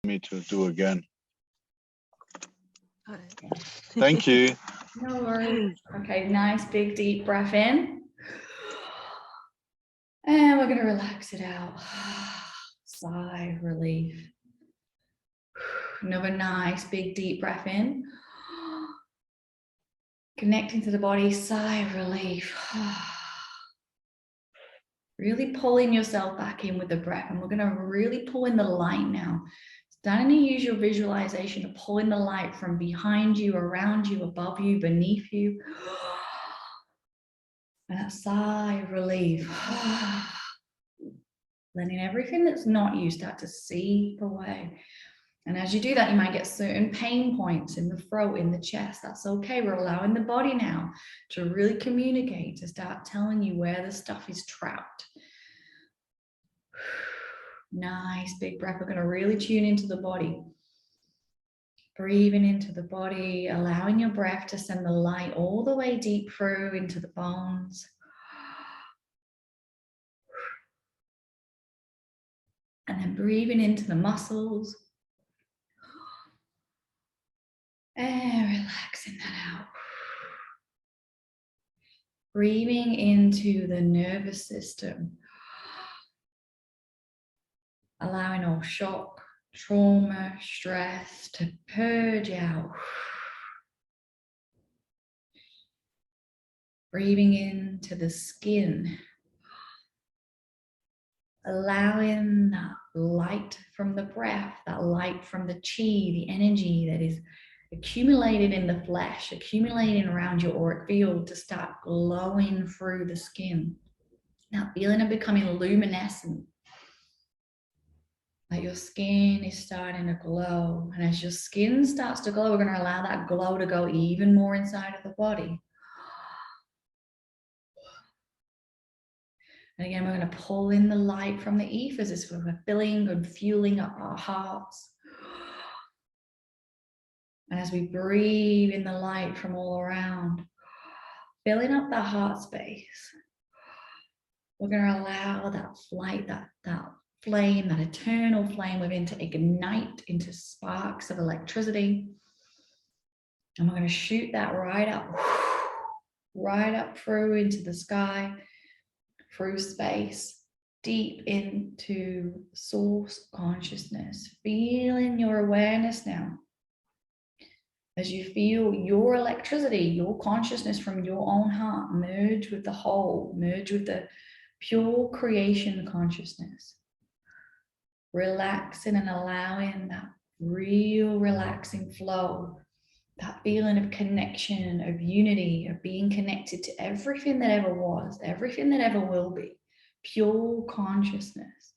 Me to do again. Thank you. No worries. Okay, nice big deep breath in. And we're going to relax it out. Sigh, relief. Another nice big deep breath in. Connecting to the body, sigh, relief. Really pulling yourself back in with the breath. And we're going to really pull in the light now. Starting to use your visualization to pull in the light from behind you, around you, above you, beneath you. And that sigh of relief. Letting everything that's not you start to seep away. And as you do that, you might get certain pain points in the throat, in the chest. That's okay. We're allowing the body now to really communicate, to start telling you where the stuff is trapped. Nice big breath. We're going to really tune into the body. Breathing into the body, allowing your breath to send the light all the way deep through into the bones. And then breathing into the muscles. And relaxing that out. Breathing into the nervous system. Allowing all shock, trauma, stress to purge out. Breathing into the skin. Allowing that light from the breath, that light from the chi, the energy that is accumulated in the flesh, accumulating around your auric field to start glowing through the skin. That feeling of becoming luminescent. Like your skin is starting to glow. And as your skin starts to glow, we're going to allow that glow to go even more inside of the body. And again, we're going to pull in the light from the ethers as we're filling and fueling up our hearts. And as we breathe in the light from all around, filling up that heart space, we're going to allow that light, that flame, that eternal flame within to ignite into sparks of electricity. And we're going to shoot that right up through into the sky, through space, deep into source consciousness. Feeling your awareness now. As you feel your electricity, your consciousness from your own heart merge with the whole, merge with the pure creation consciousness. Relaxing and allowing that real relaxing flow, that feeling of connection, of unity, of being connected to everything that ever was, everything that ever will be, pure consciousness.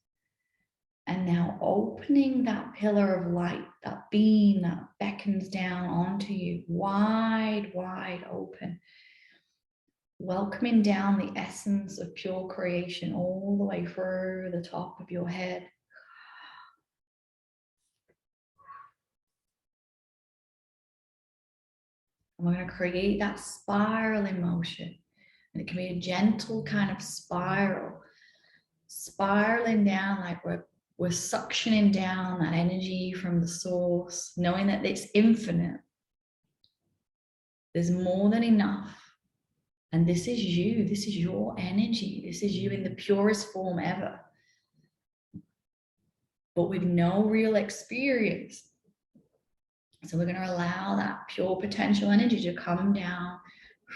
And now opening that pillar of light, that beam that beckons down onto you, wide, wide open. Welcoming down the essence of pure creation all the way through the top of your head. And we're going to create that spiraling motion. And it can be a gentle kind of spiral. Spiraling down like we're suctioning down that energy from the source, knowing that it's infinite. There's more than enough. And this is you. This is your energy. This is you in the purest form ever. But with no real experience. So we're going to allow that pure potential energy to come down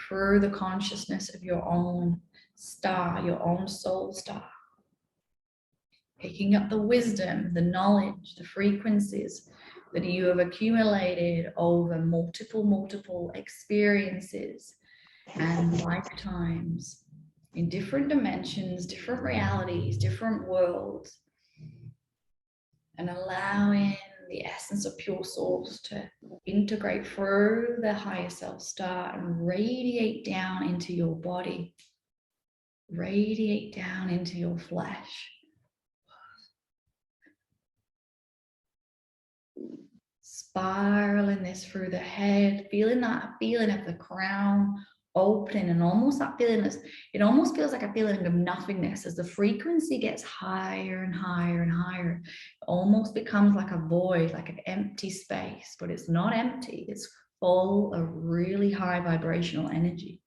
through the consciousness of your own star, your own soul star. Picking up the wisdom, the knowledge, the frequencies that you have accumulated over multiple experiences and lifetimes in different dimensions, different realities, different worlds, and allowing the essence of pure source to integrate through the higher self star and radiate down into your body, radiate down into your flesh. Spiraling this through the head, feeling that feeling of the crown opening, and almost that feeling is, it almost feels like a feeling of nothingness as the frequency gets higher and higher and higher. It almost becomes like a void, like an empty space, but it's not empty. It's full of really high vibrational energy.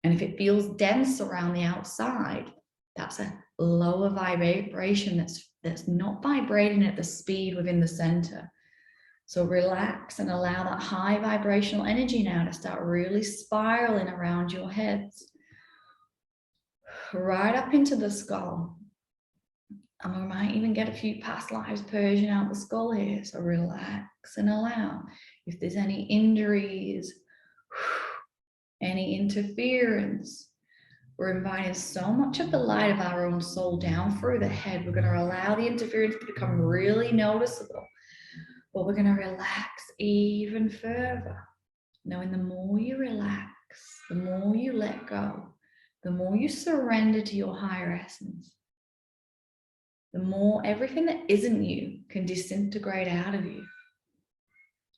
And if it feels dense around the outside, that's a lower vibration that's not vibrating at the speed within the center. So relax and allow that high vibrational energy now to start really spiraling around your heads, right up into the skull. And we might even get a few past lives purging out the skull here. So relax and allow. If there's any injuries, any interference, we're inviting so much of the light of our own soul down through the head. We're going to allow the interference to become really noticeable. But we're going to relax even further, knowing the more you relax, the more you let go, the more you surrender to your higher essence, the more everything that isn't you can disintegrate out of you.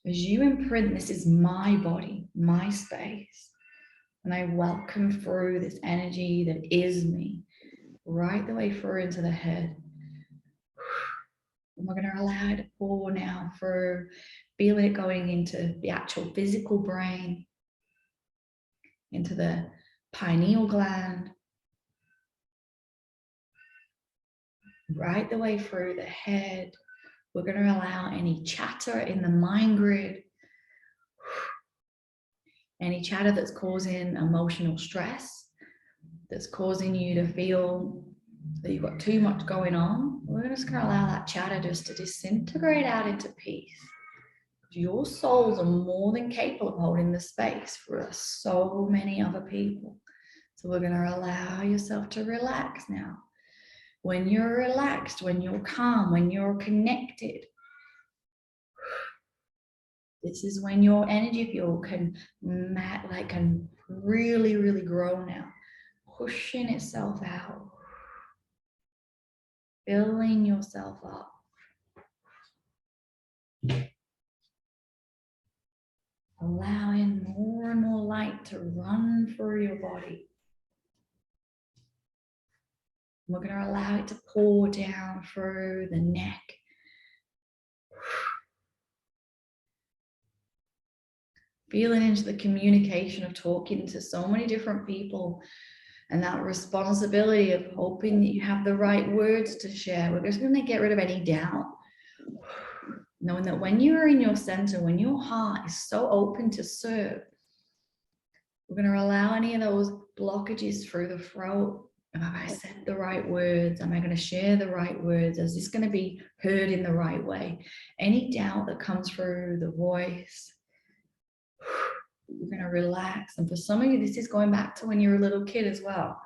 As you imprint, this is my body, my space, and I welcome through this energy that is me, right the way through into the head. And we're going to allow it to pour now through, feeling it going into the actual physical brain, into the pineal gland, right the way through the head. We're going to allow any chatter in the mind grid, any chatter that's causing emotional stress, that's causing you to feel that you've got too much going on. We're just going to allow that chatter just to disintegrate out into peace. Your souls are more than capable of holding the space for so many other people. So we're going to allow yourself to relax now. When you're relaxed, when you're calm, when you're connected, this is when your energy field can really, really grow now, pushing itself out, filling yourself up. Allowing more and more light to run through your body. We're going to allow it to pour down through the neck. Feeling into the communication of talking to so many different people and that responsibility of hoping that you have the right words to share. We're just going to get rid of any doubt. Knowing that when you are in your center, when your heart is so open to serve, we're going to allow any of those blockages through the throat. Have I said the right words? Am I going to share the right words? Is this going to be heard in the right way? Any doubt that comes through the voice, we're going to relax. And for some of you, this is going back to when you were a little kid as well.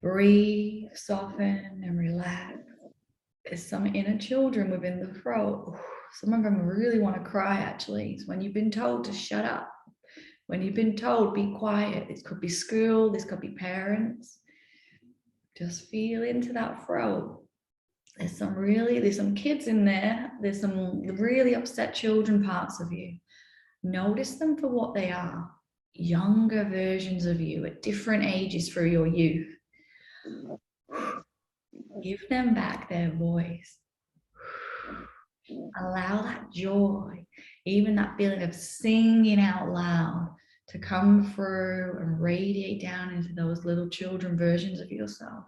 Breathe, soften, and relax. There's some inner children within the throat. Some of them really want to cry, actually. It's when you've been told to shut up. When you've been told, be quiet. This could be school, this could be parents. Just feel into that throat. There's some kids in there. There's some really upset children parts of you. Notice them for what they are. Younger versions of you at different ages through your youth. Give them back their voice. Allow that joy, even that feeling of singing out loud, to come through and radiate down into those little children versions of yourself.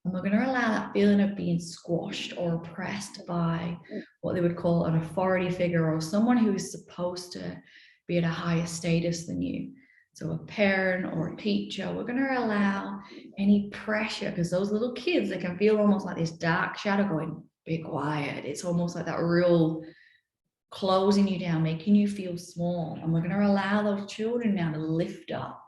And we're going to allow that feeling of being squashed or oppressed by what they would call an authority figure or someone who is supposed to be at a higher status than you. So a parent or a teacher, we're going to allow any pressure, because those little kids, they can feel almost like this dark shadow going, be quiet. It's almost like that real closing you down, making you feel small. And we're going to allow those children now to lift up.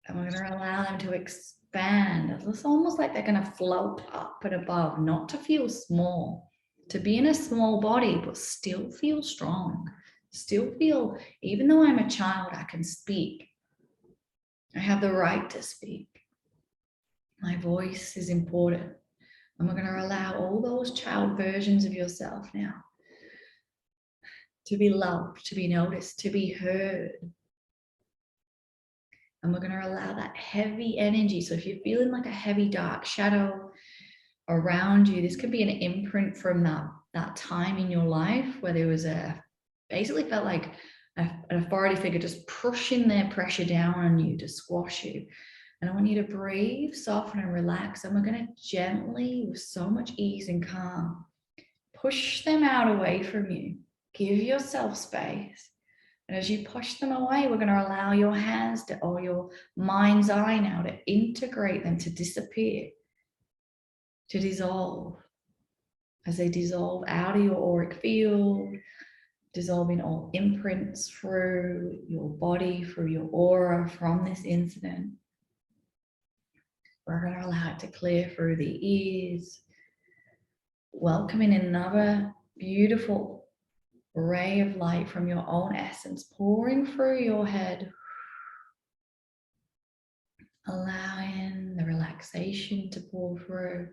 And we're going to allow them to expand. It's almost like they're going to float up and above, not to feel small, to be in a small body, but still feel strong. Still feel, even though I'm a child, I can speak. I have the right to speak. My voice is important. And we're going to allow all those child versions of yourself now to be loved, to be noticed, to be heard. And we're going to allow that heavy energy. So if you're feeling like a heavy dark shadow around you, this could be an imprint from that time in your life where there was basically felt like an authority figure just pushing their pressure down on you to squash you. And I want you to breathe, soften and relax. And we're going to gently, with so much ease and calm, push them out away from you. Give yourself space. And as you push them away, we're going to allow your hands to, or your mind's eye now, to integrate them, to disappear, to dissolve. As they dissolve out of your auric field, dissolving all imprints through your body, through your aura from this incident. We're going to allow it to clear through the ears, welcoming another beautiful ray of light from your own essence pouring through your head, allowing the relaxation to pour through.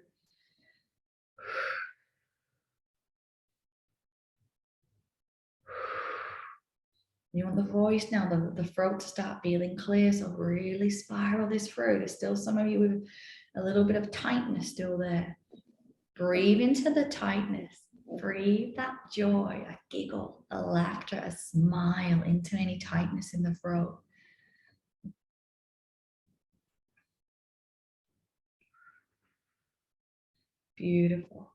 You want the voice now, the throat to start feeling clear, so really spiral this through. There's still some of you with a little bit of tightness still there. Breathe into the tightness. Breathe that joy, a giggle, a laughter, a smile into any tightness in the throat. Beautiful.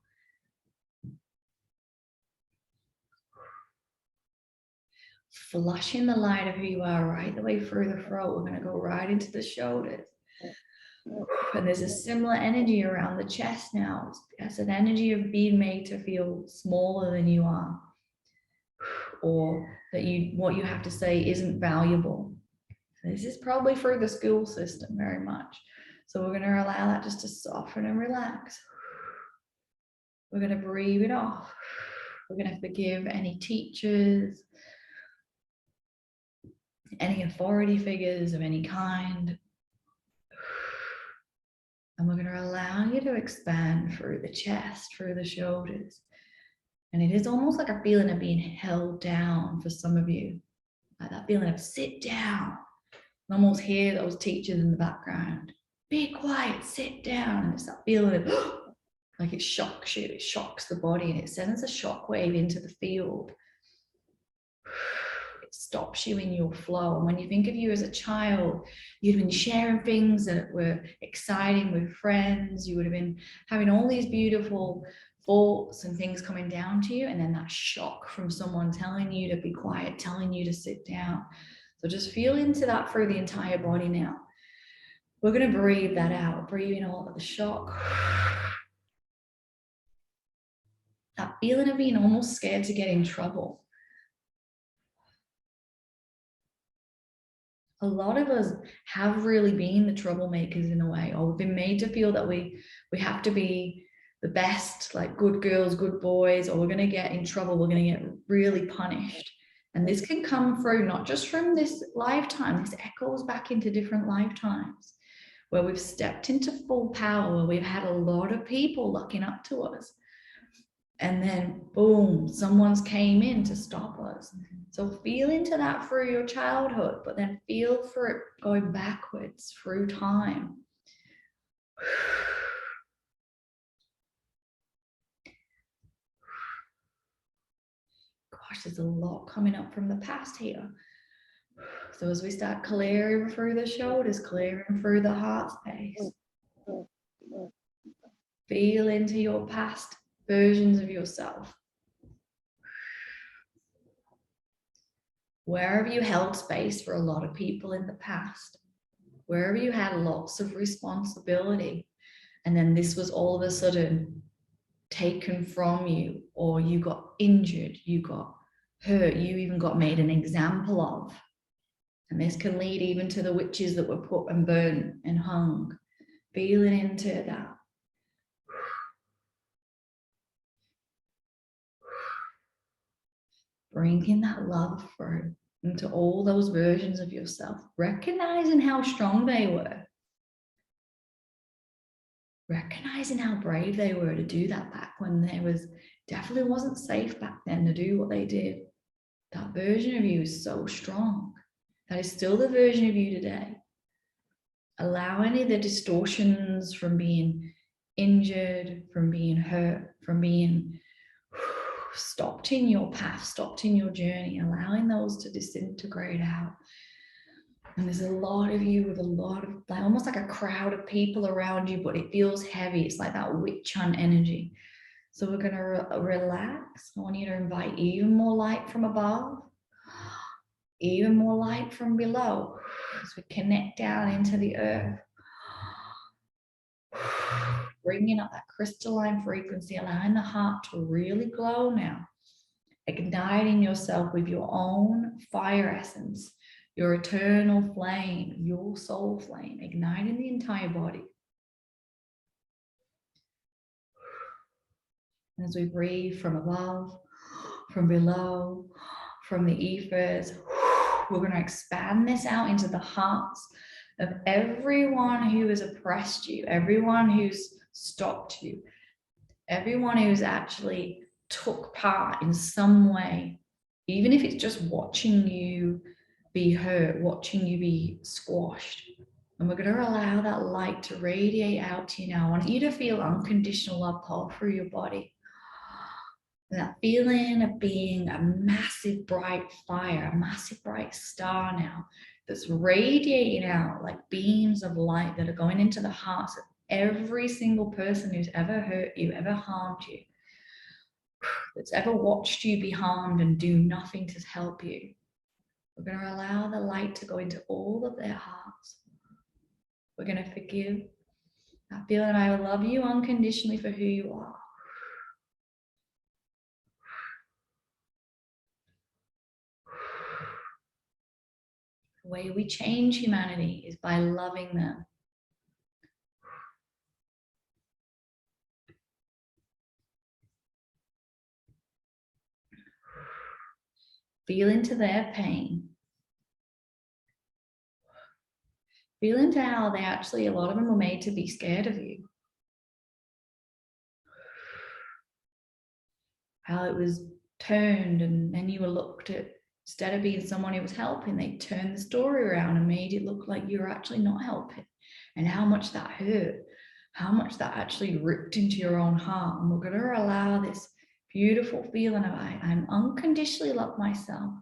Flushing the light of who you are right the way through the throat. We're going to go right into the shoulders. And there's a similar energy around the chest now. It's an energy of being made to feel smaller than you are, or that what you have to say isn't valuable. This is probably through the school system very much. So we're going to allow that just to soften and relax. We're going to breathe it off. We're going to forgive any teachers, any authority figures of any kind. And we're going to allow you to expand through the chest, through the shoulders. And it is almost like a feeling of being held down for some of you. Like that feeling of sit down. And almost hear those teachers in the background. Be quiet, sit down. And it's that feeling of like it shocks you. It shocks the body and it sends a shock wave into the field. It stops you in your flow. And when you think of you as a child, you'd been sharing things that were exciting with friends. You would have been having all these beautiful thoughts and things coming down to you. And then that shock from someone telling you to be quiet, telling you to sit down. So just feel into that through the entire body now. We're going to breathe that out. Breathe in all of the shock. That feeling of being almost scared to get in trouble. A lot of us have really been the troublemakers in a way, or we've been made to feel that we have to be the best, like good girls, good boys, or we're going to get in trouble, we're going to get really punished. And this can come through not just from this lifetime, this echoes back into different lifetimes where we've stepped into full power, where we've had a lot of people looking up to us. And then boom, someone's came in to stop us. So feel into that through your childhood, but then feel for it going backwards through time. Gosh, there's a lot coming up from the past here. So as we start clearing through the shoulders, clearing through the heart space, feel into your past versions of yourself. Where have you held space for a lot of people in the past? Where have you had lots of responsibility? And then this was all of a sudden taken from you, or you got injured, you got hurt, you even got made an example of. And this can lead even to the witches that were put and burnt and hung. Feeling into that. Bringing that love through into all those versions of yourself, recognizing how strong they were, recognizing how brave they were to do that back when there was definitely wasn't safe back then to do what they did. That version of you is so strong. That is still the version of you today. Allow any of the distortions from being injured, from being hurt, from being stopped in your path, stopped in your journey, allowing those to disintegrate out. And there's a lot of you with a lot of, like, almost like a crowd of people around you, but it feels heavy. It's like that witch hunt energy. So we're going to relax. I want you to invite even more light from above, even more light from below, as we connect down into the earth. Bringing up that crystalline frequency, allowing the heart to really glow now. Igniting yourself with your own fire essence, your eternal flame, your soul flame, igniting the entire body. And as we breathe from above, from below, from the ethers, we're going to expand this out into the hearts of everyone who has oppressed you, everyone who's stopped you, everyone who's actually took part in some way, even if it's just watching you be hurt, watching you be squashed. And we're going to allow that light to radiate out to you now. I want you to feel unconditional love pour through your body. And that feeling of being a massive bright fire, a massive bright star now, that's radiating out like beams of light that are going into the hearts of every single person who's ever hurt you, ever harmed you, that's ever watched you be harmed and do nothing to help you. We're going to allow the light to go into all of their hearts. We're going to forgive that feeling. I love you unconditionally for who you are. The way we change humanity is by loving them. Feel into their pain. Feel into how they actually, a lot of them were made to be scared of you. How it was turned and then you were looked at, instead of being someone who was helping, they turned the story around and made it look like you were actually not helping. And how much that hurt, how much that actually ripped into your own heart. And we're going to allow this beautiful feeling of I'm unconditionally love myself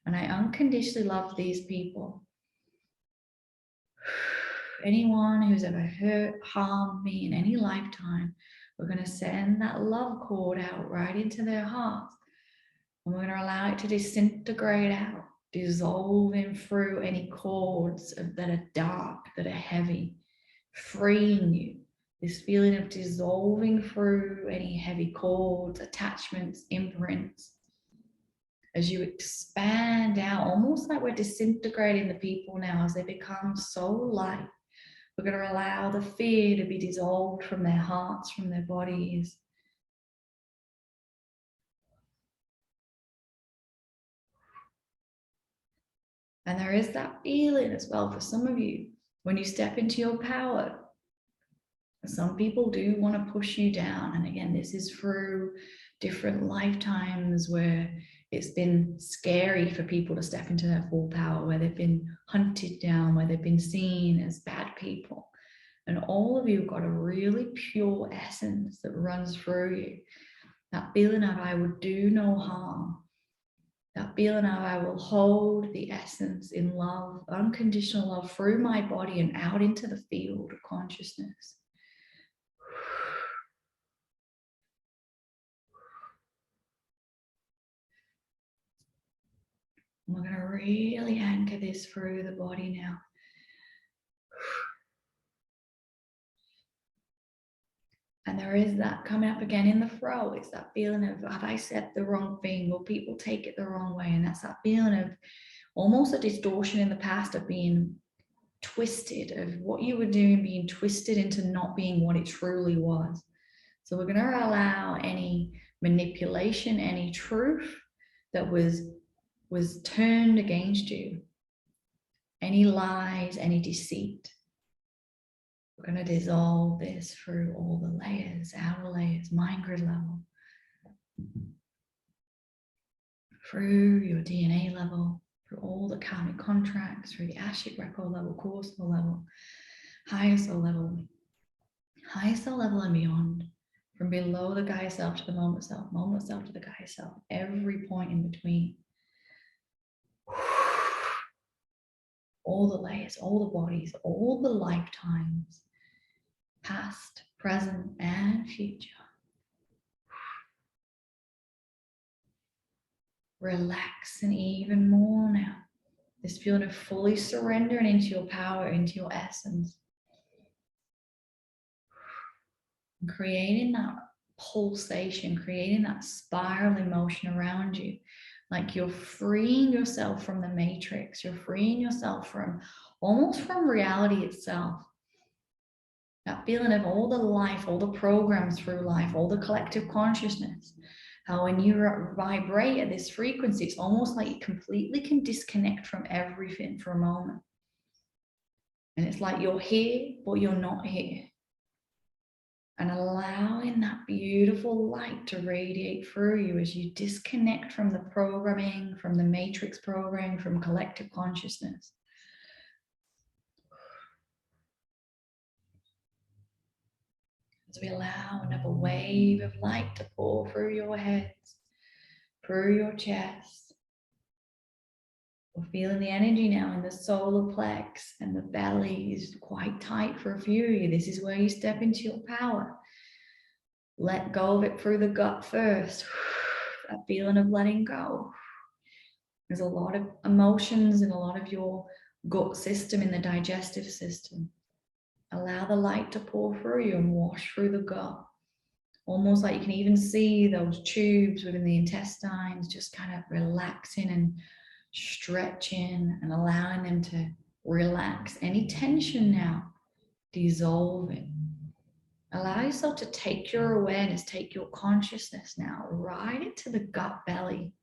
and I unconditionally love these people. Anyone who's ever hurt, harmed me in any lifetime, we're going to send that love cord out right into their hearts. And we're going to allow it to disintegrate out, dissolving through any cords that are dark, that are heavy, freeing you. This feeling of dissolving through any heavy cords, attachments, imprints. As you expand out, almost like we're disintegrating the people now as they become so light. We're going to allow the fear to be dissolved from their hearts, from their bodies. And there is that feeling as well for some of you when you step into your power. Some people do want to push you down. And again, this is through different lifetimes where it's been scary for people to step into their full power, where they've been hunted down, where they've been seen as bad people. And all of you have got a really pure essence that runs through you. That feeling of I would do no harm. That feeling of I will hold the essence in love, unconditional love through my body and out into the field of consciousness. And we're going to really anchor this through the body now. And there is that coming up again in the throat. It's that feeling of, have I said the wrong thing? Will people take it the wrong way? And that's that feeling of almost a distortion in the past of being twisted, of what you were doing being twisted into not being what it truly was. So we're going to allow any manipulation, any truth that was turned against you, any lies, any deceit. We're going to dissolve this through all the layers, outer layers, mind grid level. through your DNA level, through all the karmic contracts, through the Akashic record level, core soul level, higher soul level, and beyond, from below the Gaia self to the moment self to the Gaia self, every point in between. All the layers, all the bodies, all the lifetimes, past, present, and future. Relaxing even more now. This feeling of fully surrendering into your power, into your essence. And creating that pulsation, creating that spiraling motion around you. Like you're freeing yourself from the matrix. You're freeing yourself from almost from reality itself. That feeling of all the life, all the programs through life, all the collective consciousness. How when you vibrate at this frequency, it's almost like you completely can disconnect from everything for a moment. And it's like you're here, but you're not here. And allowing that beautiful light to radiate through you as you disconnect from the programming, from the matrix programming, from collective consciousness. As we allow another wave of light to pour through your heads, through your chest. We're feeling the energy now in the solar plex, and the belly is quite tight for a few of you. This is where you step into your power. Let go of it through the gut first. That feeling of letting go. There's a lot of emotions in a lot of your gut system, in the digestive system. Allow the light to pour through you and wash through the gut. Almost like you can even see those tubes within the intestines just kind of relaxing and stretching and allowing them to relax. Any tension now, dissolving. Allow yourself to take your awareness, take your consciousness now, right into the gut belly.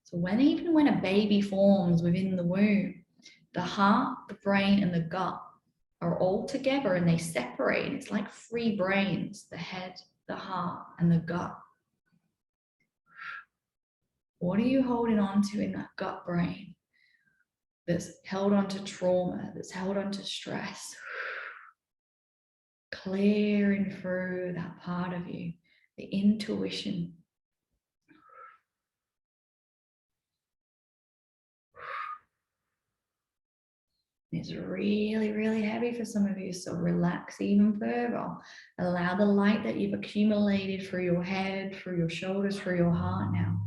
So even when a baby forms within the womb, the heart, the brain, and the gut are all together and they separate. It's like three brains: the head, the heart, and the gut. What are you holding on to in that gut brain that's held on to trauma, that's held on to stress? Clearing through that part of you, the intuition. It's really, really heavy for some of you, so relax even further. Allow the light that you've accumulated through your head, through your shoulders, through your heart now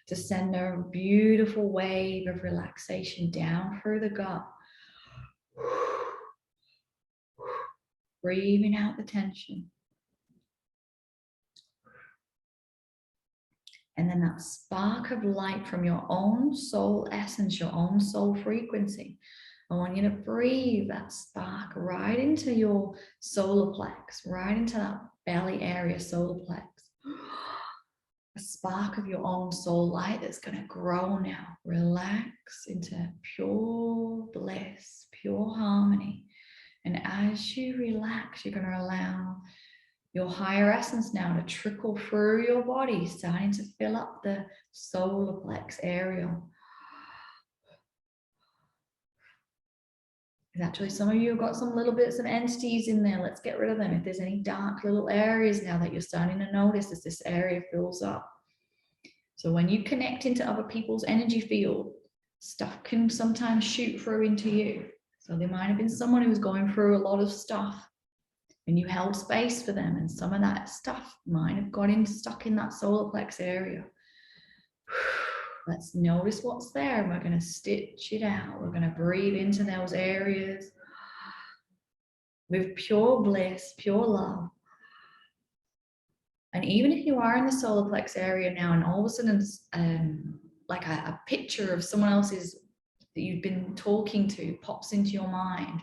to send a beautiful wave of relaxation down through the gut. Breathing out the tension. And then that spark of light from your own soul essence, your own soul frequency. I want you to breathe that spark right into your solar plex, right into that belly area, solar plex. A spark of your own soul light that's going to grow now. Relax into pure bliss, pure harmony. And as you relax, you're going to allow your higher essence now to trickle through your body, starting to fill up the solar plex area. Actually, some of you have got some little bits of entities in there. Let's get rid of them. If there's any dark little areas now that you're starting to notice as this area fills up. So when you connect into other people's energy field, stuff can sometimes shoot through into you. So there might have been someone who was going through a lot of stuff and you held space for them, and some of that stuff might have got stuck in that solar plex area. Let's notice what's there, and we're going to stitch it out. We're going to breathe into those areas with pure bliss, pure love. And even if you are in the solar plex area now, and all of a sudden like a picture of someone else's that you've been talking to pops into your mind,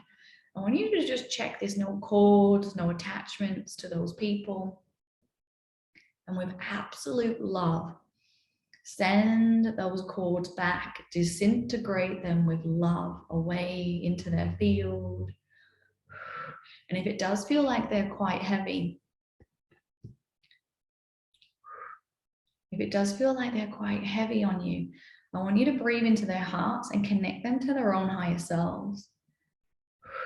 I want you to just check there's no cords, no attachments to those people. And with absolute love, send those cords back, disintegrate them with love away into their field. And if it does feel like they're quite heavy, If it does feel like they're quite heavy on you, I want you to breathe into their hearts and connect them to their own higher selves.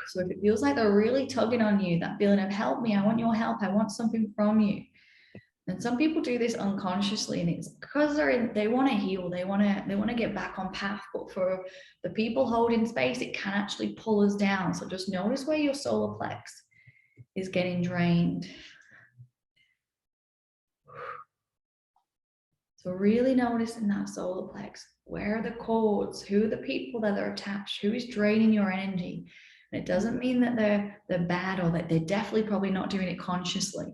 So if it feels like they're really tugging on you, that feeling of help me, I want your help, I want something from you. And some people do this unconsciously, and it's because they want to heal, they want to get back on path. But for the people holding space, it can actually pull us down. So just notice where your solar plex is getting drained. So really noticing that solar plex. Where are the cords? Who are the people that are attached? Who is draining your energy? And it doesn't mean that they're bad, or that they're definitely probably not doing it consciously.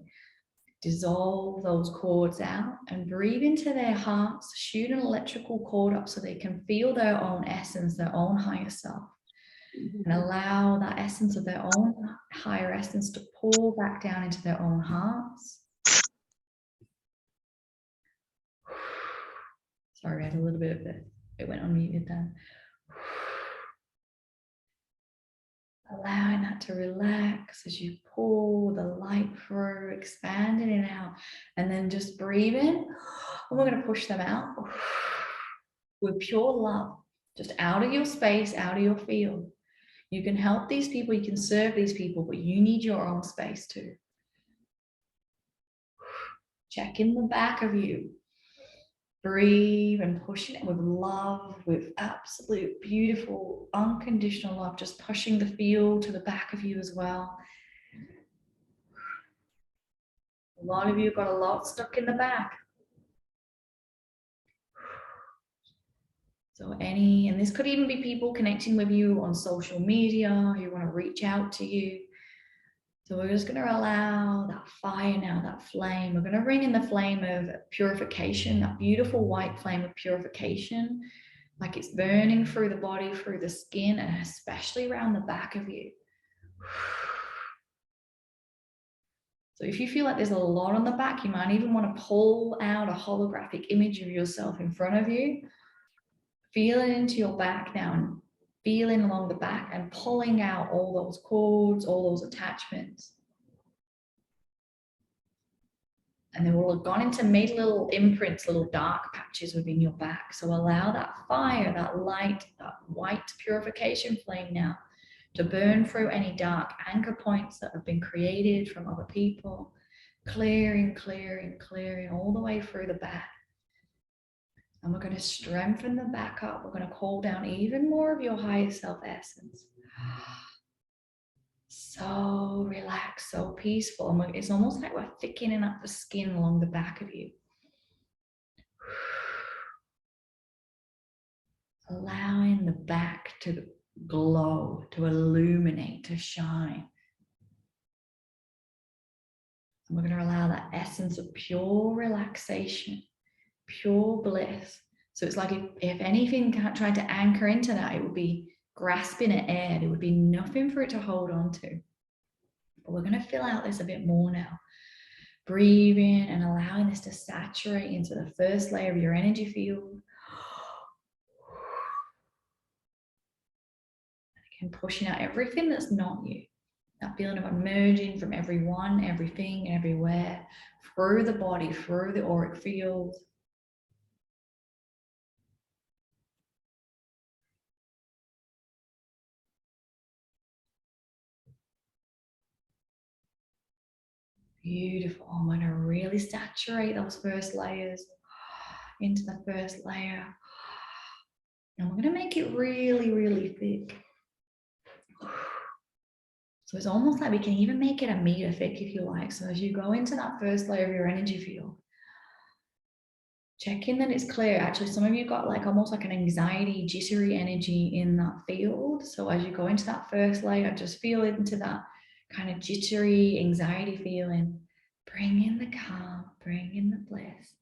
Dissolve those cords out and breathe into their hearts. Shoot an electrical cord up so they can feel their own essence, their own higher self. And allow that essence of their own higher essence to pour back down into their own hearts. Sorry, I had a little bit of it went unmuted then. Allowing that to relax as you pull the light through, expanding it out, and then just breathe in. And we're going to push them out with pure love, just out of your space, out of your field. You can help these people, you can serve these people, but you need your own space too. Check in the back of you. Breathe and push it with love, with absolute beautiful, unconditional love, just pushing the field to the back of you as well. A lot of you have got a lot stuck in the back. So and this could even be people connecting with you on social media who want to reach out to you. So we're just going to allow that fire now, that flame. We're going to bring in the flame of purification, that beautiful white flame of purification, like it's burning through the body, through the skin, and especially around the back of you. So if you feel like there's a lot on the back, you might even want to pull out a holographic image of yourself in front of you. Feel it into your back now, and feeling along the back and pulling out all those cords, all those attachments. And they will have gone into, made little imprints, little dark patches within your back. So allow that fire, that light, that white purification flame now to burn through any dark anchor points that have been created from other people, clearing, clearing, clearing all the way through the back. And we're going to strengthen the back up. We're going to call down even more of your higher self essence. So relaxed, so peaceful. And it's almost like we're thickening up the skin along the back of you. Allowing the back to glow, to illuminate, to shine. And we're going to allow that essence of pure relaxation, pure bliss. So it's like if anything tried to anchor into that, it would be grasping at air. There would be nothing for it to hold on to. But we're going to fill out this a bit more now. Breathing and allowing this to saturate into the first layer of your energy field. And pushing out everything that's not you. That feeling of emerging from everyone, everything, everywhere, through the body, through the auric field. Beautiful. I'm going to really saturate those first layers into the first layer. And we're going to make it really, really thick. So it's almost like we can even make it a meter thick if you like. So as you go into that first layer of your energy field, check in that it's clear. Actually, some of you got like almost like an anxiety, jittery energy in that field. So as you go into that first layer, just feel into that kind of jittery anxiety feeling. Bring in the calm, bring in the bliss.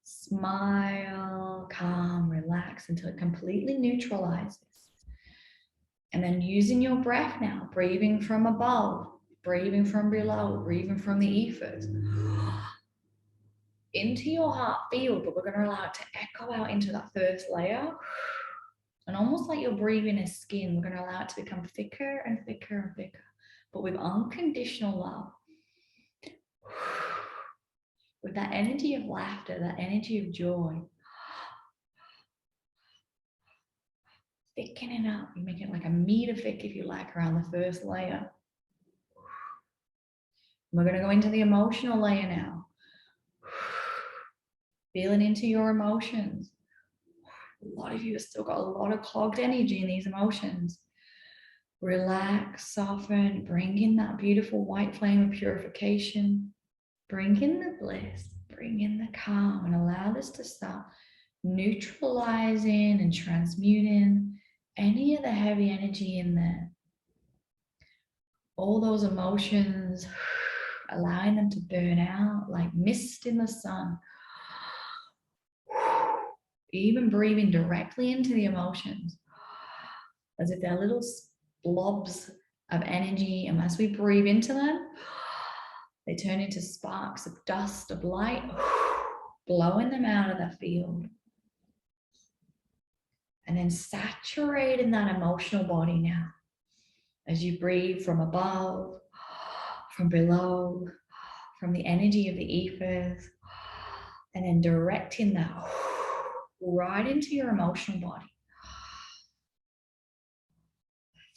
Smile, calm, relax until it completely neutralizes. And then using your breath now, breathing from above, breathing from below, breathing from the ethers into your heart field, but we're going to allow it to echo out into that first layer. And almost like you're breathing as skin, we're going to allow it to become thicker and thicker and thicker, but with unconditional love. with that energy of laughter, that energy of joy. Thicken it up. You make it like a meter thick, if you like, around the first layer. We're going to go into the emotional layer now. Feeling into your emotions. A lot of you have still got a lot of clogged energy in these emotions. Relax, soften, bring in that beautiful white flame of purification. Bring in the bliss, bring in the calm, and allow this to start neutralizing and transmuting any of the heavy energy in there. All those emotions, allowing them to burn out like mist in the sun. Even breathing directly into the emotions as if they're little blobs of energy, and as we breathe into them, they turn into sparks of dust, of light, blowing them out of the field. And then saturating that emotional body now as you breathe from above, from below, from the energy of the ethers, and then directing that right into your emotional body.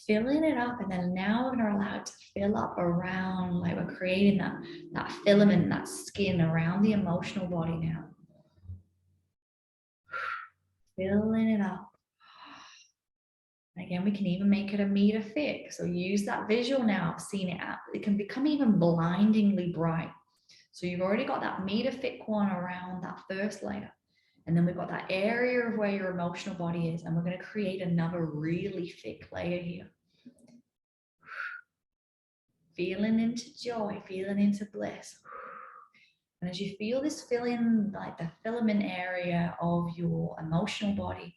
Filling it up, and then now we're going to allow it to fill up around, like we're creating that filament, that skin around the emotional body now. Filling it up. Again, we can even make it a meter thick. So use that visual now of seeing it out. It can become even blindingly bright. So you've already got that meter thick one around that first layer. And then we've got that area of where your emotional body is. And we're going to create another really thick layer here. Feeling into joy, feeling into bliss. And as you feel this filling, like the filament area of your emotional body,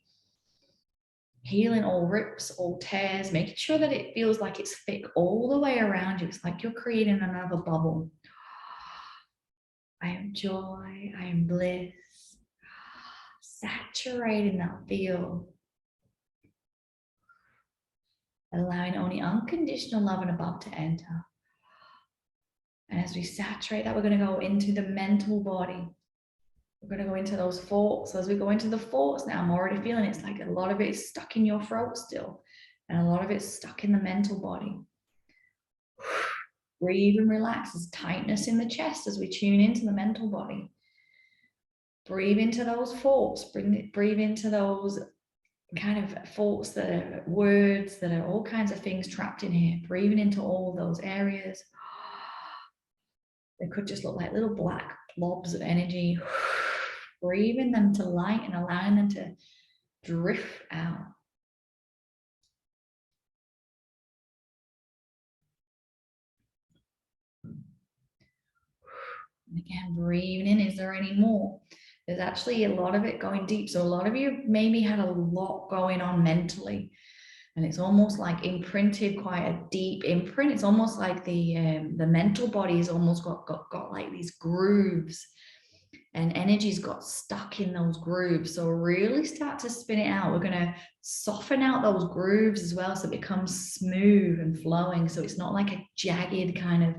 healing all rips, all tears, making sure that it feels like it's thick all the way around you. It's like you're creating another bubble. I am joy, I am bliss. Saturating that field. Allowing only unconditional love and above to enter. And as we saturate that, we're going to go into the mental body. We're going to go into those thoughts. So as we go into the thoughts now, I'm already feeling it's like a lot of it is stuck in your throat still. And a lot of it's stuck in the mental body. Breathe and relax. There's tightness in the chest as we tune into the mental body. Breathe into those thoughts. Breathe into those kind of thoughts that are words, that are all kinds of things trapped in here. Breathing into all those areas. They could just look like little black blobs of energy. Breathing them to light and allowing them to drift out. And again, breathing in. Is there any more? There's actually a lot of it going deep. So a lot of you maybe had a lot going on mentally. And it's almost like imprinted, quite a deep imprint. It's almost like the mental body has almost got like these grooves, and energy's got stuck in those grooves. So really start to spin it out. We're going to soften out those grooves as well, so it becomes smooth and flowing. So it's not like a jagged kind of,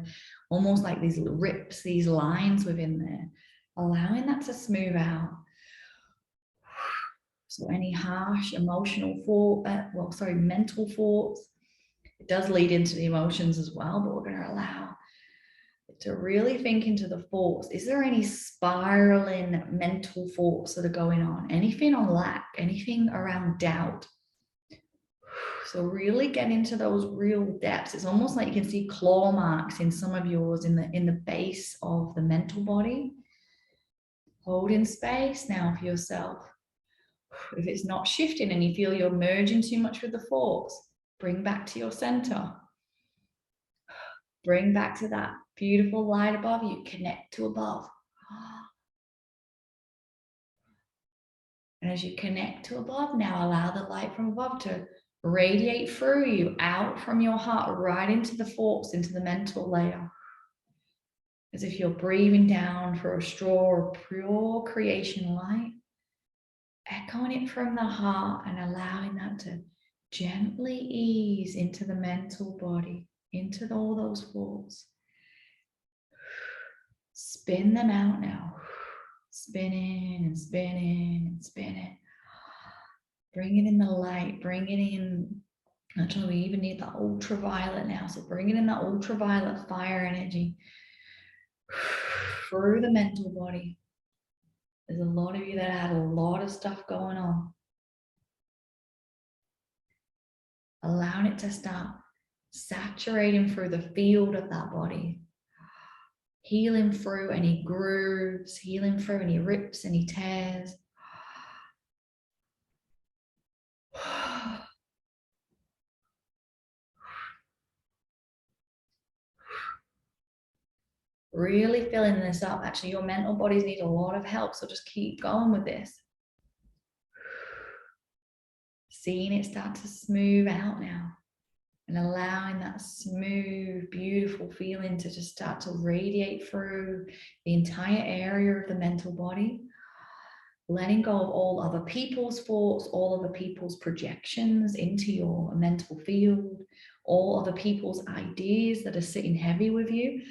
almost like these rips, these lines within there. Allowing that to smooth out. So any harsh emotional mental thoughts, it does lead into the emotions as well, but we're going to allow it to really think into the thoughts. Is there any spiraling mental thoughts that are going on? Anything on lack, anything around doubt? So really get into those real depths. It's almost like you can see claw marks in some of yours in the base of the mental body. Holding space now for yourself. If it's not shifting and you feel you're merging too much with the thoughts, bring back to your center. Bring back to that beautiful light above you. Connect to above. And as you connect to above, now allow the light from above to radiate through you, out from your heart, right into the thoughts, into the mental layer. As if you're breathing down for a straw of pure creation light. Echoing it from the heart and allowing that to gently ease into the mental body, into all those thoughts. Spin them out now. spinning and spinning and spinning. Bring it in the light, bring it in. Actually, we even need the ultraviolet now. So bring it in the ultraviolet fire energy through the mental body. There's a lot of you that had a lot of stuff going on. Allowing it to start saturating through the field of that body. Healing through any grooves, healing through any rips, any tears. Really filling this up. Actually, your mental bodies need a lot of help, so just keep going with this. Seeing it start to smooth out now and allowing that smooth, beautiful feeling to just start to radiate through the entire area of the mental body. Letting go of all other people's thoughts, all other people's projections into your mental field, all other people's ideas that are sitting heavy with you.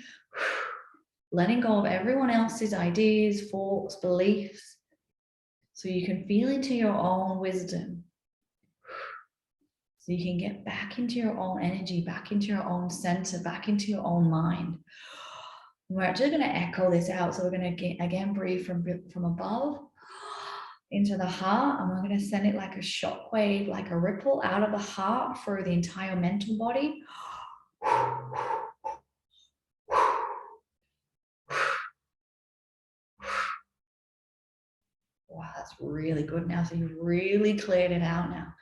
Letting go of everyone else's ideas, thoughts, beliefs, so you can feel into your own wisdom. So you can get back into your own energy, back into your own center, back into your own mind. We're actually going to echo this out. So we're going to again breathe from above into the heart, and we're going to send it like a shockwave, like a ripple out of the heart through the entire mental body. Wow, that's really good now. So you've really cleared it out now.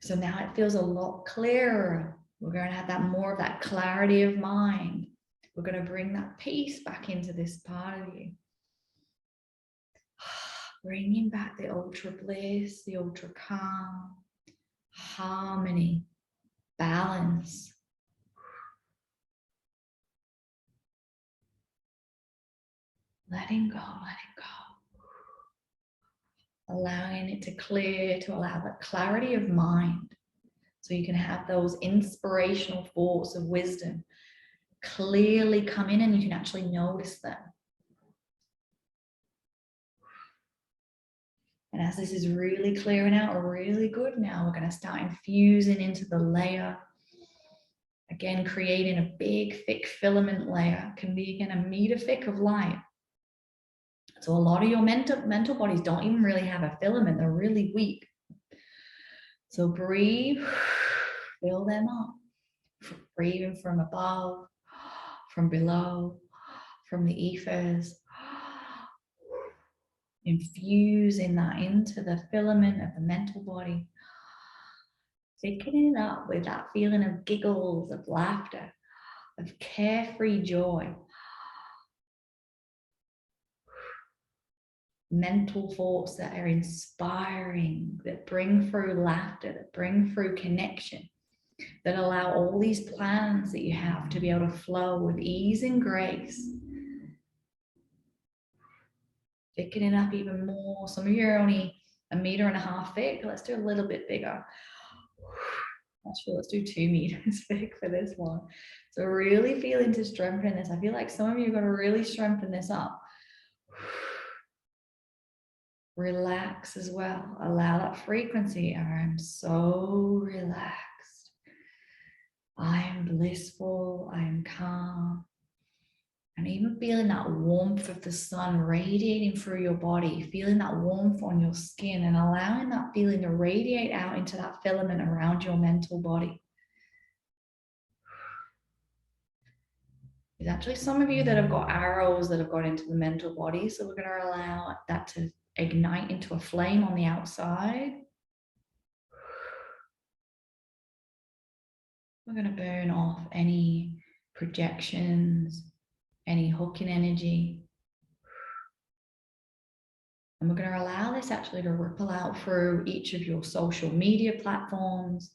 So now it feels a lot clearer. We're going to have that more of that clarity of mind. We're going to bring that peace back into this part of you. Bringing back the ultra bliss, the ultra calm, harmony, balance. Letting go, letting go. Allowing it to clear, to allow that clarity of mind. So you can have those inspirational thoughts of wisdom clearly come in and you can actually notice them. And as this is really clearing out, really good now, we're going to start infusing into the layer. Again, creating a big, thick filament layer. Can be, again, a meter thick of light. So a lot of your mental bodies don't even really have a filament. They're really weak. So breathe, fill them up. Breathing from above, from below, from the ethers. Infusing that into the filament of the mental body. Thickening it up with that feeling of giggles, of laughter, of carefree joy. Mental thoughts that are inspiring, that bring through laughter, that bring through connection, that allow all these plans that you have to be able to flow with ease and grace. Thickening up even more. Some of you are only 1.5 meters thick. Let's do a little bit bigger. Actually, let's do 2 meters thick for this one. So really feeling to strengthen this. I feel like some of you are going to really strengthen this up. Relax as well. Allow that frequency. I'm so relaxed. I am blissful. I am calm. And even feeling that warmth of the sun radiating through your body, feeling that warmth on your skin and allowing that feeling to radiate out into that filament around your mental body. There's actually some of you that have got arrows that have got into the mental body. So we're going to allow that to ignite into a flame on the outside. We're going to burn off any projections, any hooking energy. And we're going to allow this actually to ripple out through each of your social media platforms,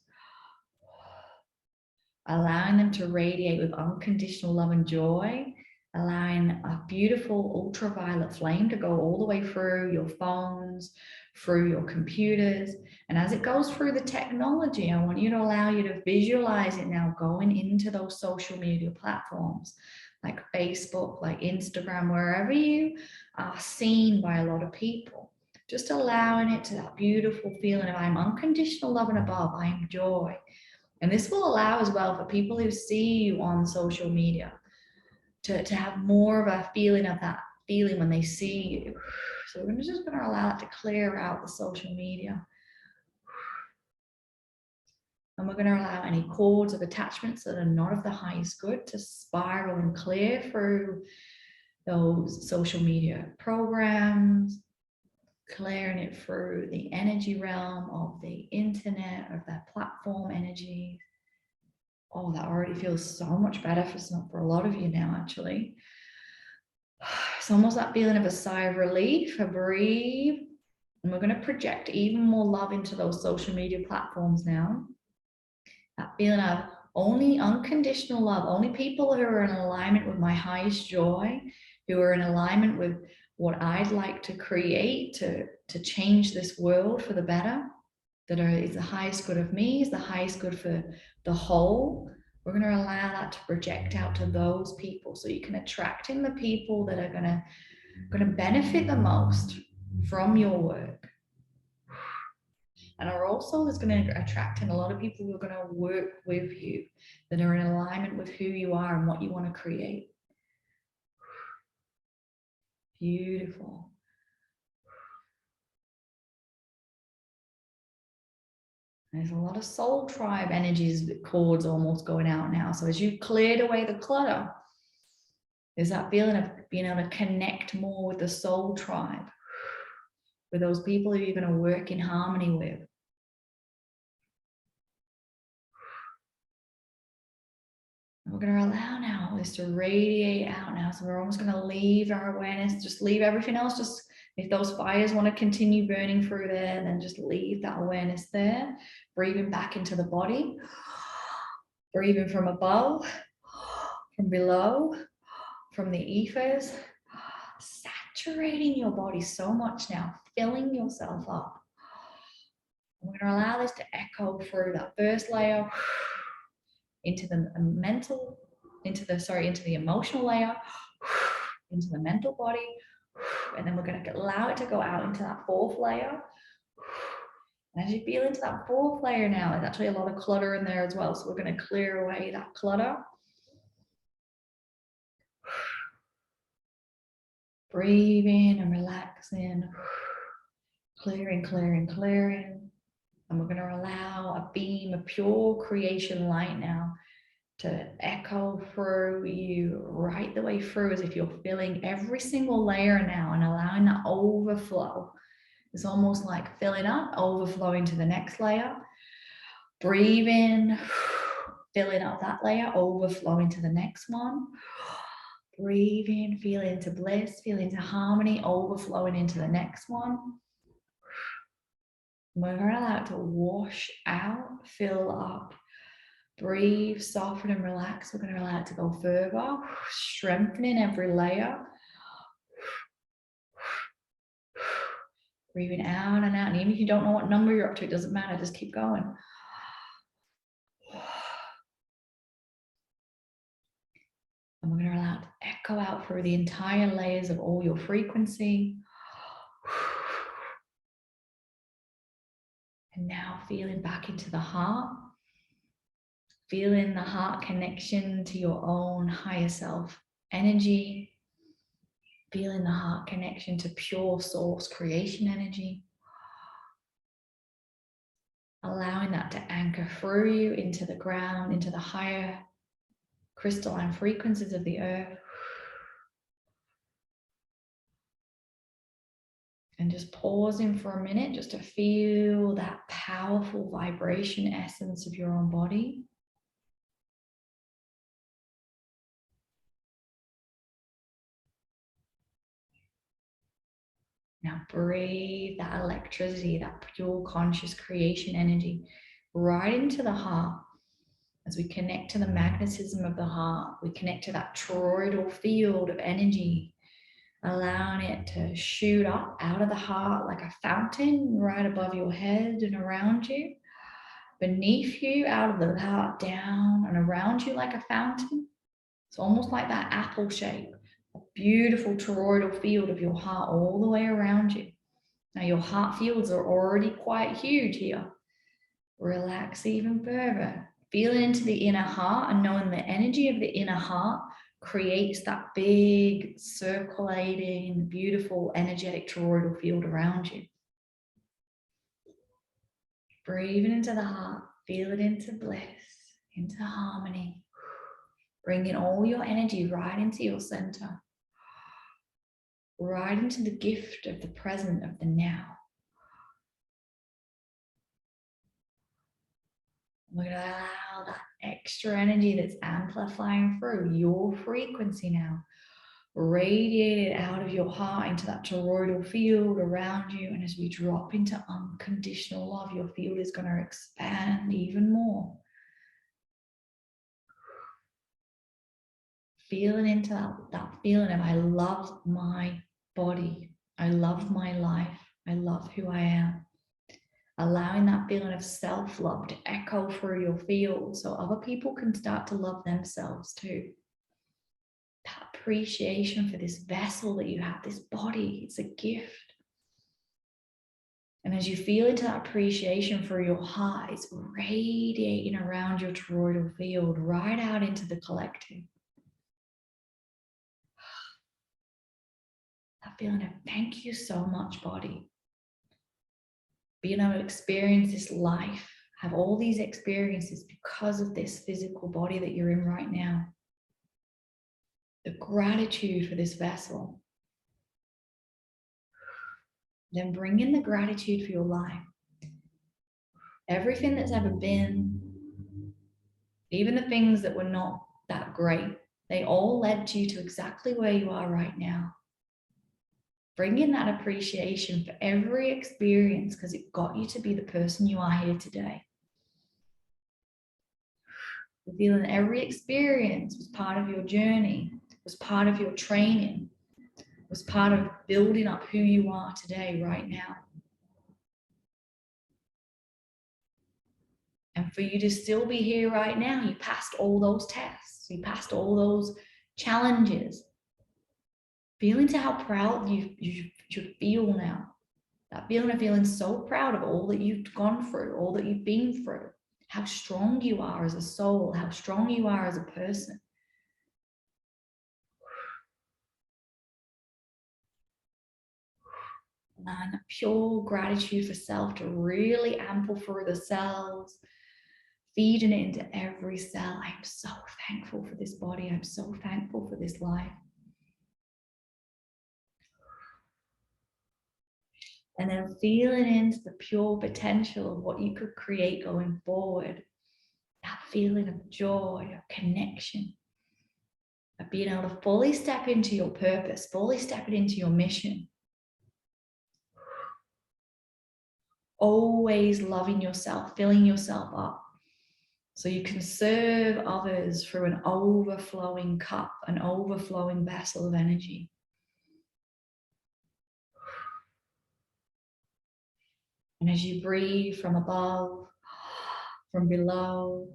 allowing them to radiate with unconditional love and joy, allowing a beautiful ultraviolet flame to go all the way through your phones, through your computers. And as it goes through the technology, I want you to allow you to visualize it now going into those social media platforms. like Facebook, like Instagram, wherever you are seen by a lot of people. Just allowing it to that beautiful feeling of I'm unconditional love and above, I am joy. And this will allow as well for people who see you on social media to have more of a feeling of that feeling when they see you. So we're just going to allow it to clear out the social media. And we're going to allow any cords of attachments that are not of the highest good to spiral and clear through those social media programs, clearing it through the energy realm of the internet, of that platform energy. Oh, that already feels so much better for a lot of you now, actually. It's almost that feeling of a sigh of relief, a breathe. And we're going to project even more love into those social media platforms now. That feeling of only unconditional love, only people who are in alignment with my highest joy, who are in alignment with what I'd like to create to change this world for the better, that is the highest good of me, is the highest good for the whole. We're going to allow that to project out to those people, so you can attract in the people that are going to benefit the most from your work. And are also is going to attract in a lot of people who are going to work with you, that are in alignment with who you are and what you want to create. Beautiful. There's a lot of soul tribe energies, cords almost going out now. So as you cleared away the clutter, there's that feeling of being able to connect more with the soul tribe, with those people who you're going to work in harmony with. And we're going to allow now this to radiate out now. So we're almost going to leave our awareness, just leave everything else. Just if those fires want to continue burning through there, then just leave that awareness there. Breathing back into the body. Breathing from above, from below, from the ethers. Saturating your body so much now, filling yourself up. We're going to allow this to echo through that first layer into the mental, into the emotional layer, into the mental body, and then we're going to allow it to go out into that fourth layer. And as you feel into that fourth layer now, there's actually a lot of clutter in there as well, so we're going to clear away that clutter. Breathing and relaxing, clearing, clearing, clearing. And we're going to allow a beam of pure creation light now to echo through you right the way through, as if you're filling every single layer now and allowing that overflow. It's almost like filling up, overflowing to the next layer. Breathing, filling up that layer, overflowing to the next one. Breathing, feel into bliss, feel into harmony, overflowing into the next one. We're going to allow it to wash out, fill up. Breathe, soften and relax. We're going to allow it to go further, strengthening every layer. Breathing out and out. And even if you don't know what number you're up to, it doesn't matter. Just keep going. And we're going to allow it to echo out through the entire layers of all your frequency. And now feeling back into the heart. Feeling the heart connection to your own higher self energy. Feeling the heart connection to pure source creation energy. Allowing that to anchor through you into the ground, into the higher crystalline frequencies of the earth. And just pausing for a minute just to feel that powerful vibration essence of your own body. Now breathe that electricity, that pure conscious creation energy right into the heart. As we connect to the magnetism of the heart, we connect to that toroidal field of energy, allowing it to shoot up out of the heart like a fountain right above your head and around you, beneath you, out of the heart, down and around you like a fountain. It's almost like that apple shape, a beautiful toroidal field of your heart all the way around you. Now your heart fields are already quite huge here. Relax even further. Feeling into the inner heart and knowing the energy of the inner heart creates that big circulating, beautiful, energetic toroidal field around you. Breathing into the heart, feel it into bliss, into harmony. Bringing all your energy right into your center, right into the gift of the present, of the now. We're going to allow that extra energy that's amplifying through your frequency now, radiate it out of your heart into that toroidal field around you. And as we drop into unconditional love, your field is going to expand even more. Feeling into that feeling of I love my body. I love my life. I love who I am. Allowing that feeling of self-love to echo through your field so other people can start to love themselves too. That appreciation for this vessel that you have, this body, it's a gift. And as you feel into that appreciation for your heart, it's radiating around your toroidal field, right out into the collective. That feeling of thank you so much, body. Being able to experience this life, have all these experiences because of this physical body that you're in right now. The gratitude for this vessel. Then bring in the gratitude for your life. Everything that's ever been, even the things that were not that great, they all led you to exactly where you are right now. Bring in that appreciation for every experience because it got you to be the person you are here today. Feeling every experience was part of your journey, was part of your training, was part of building up who you are today, right now. And for you to still be here right now, you passed all those tests, you passed all those challenges. Feel into how proud you should feel now. That feeling of feeling so proud of all that you've gone through, all that you've been through, how strong you are as a soul, how strong you are as a person. And pure gratitude for self to really amplify through the cells, feeding it into every cell. I'm so thankful for this body. I'm so thankful for this life. And then feeling into the pure potential of what you could create going forward. That feeling of joy, of connection, of being able to fully step into your purpose, fully step into your mission. Always loving yourself, filling yourself up so you can serve others through an overflowing cup, an overflowing vessel of energy. And as you breathe from above, from below,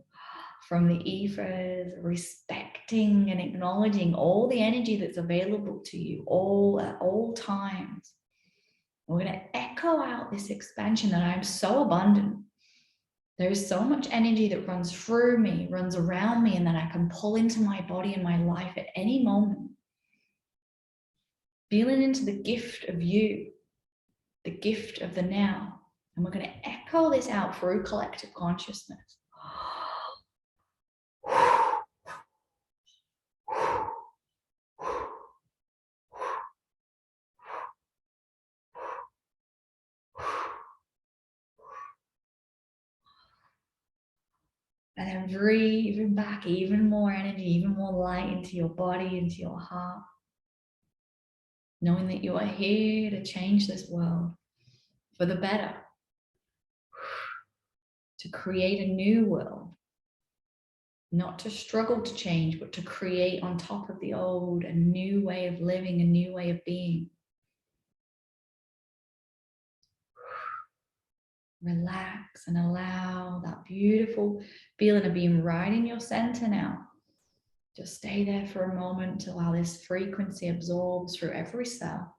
from the ethers, respecting and acknowledging all the energy that's available to you all at all times. We're going to echo out this expansion that I'm so abundant. There is so much energy that runs through me, runs around me, and that I can pull into my body and my life at any moment. Feeling into the gift of you, the gift of the now. And we're going to echo this out through collective consciousness. And then breathing back even more energy, even more light into your body, into your heart. Knowing that you are here to change this world for the better. To create a new world. Not to struggle to change, but to create on top of the old a new way of living, a new way of being. Relax and allow that beautiful feeling of being right in your center now. Just stay there for a moment to allow this frequency absorbs through every cell.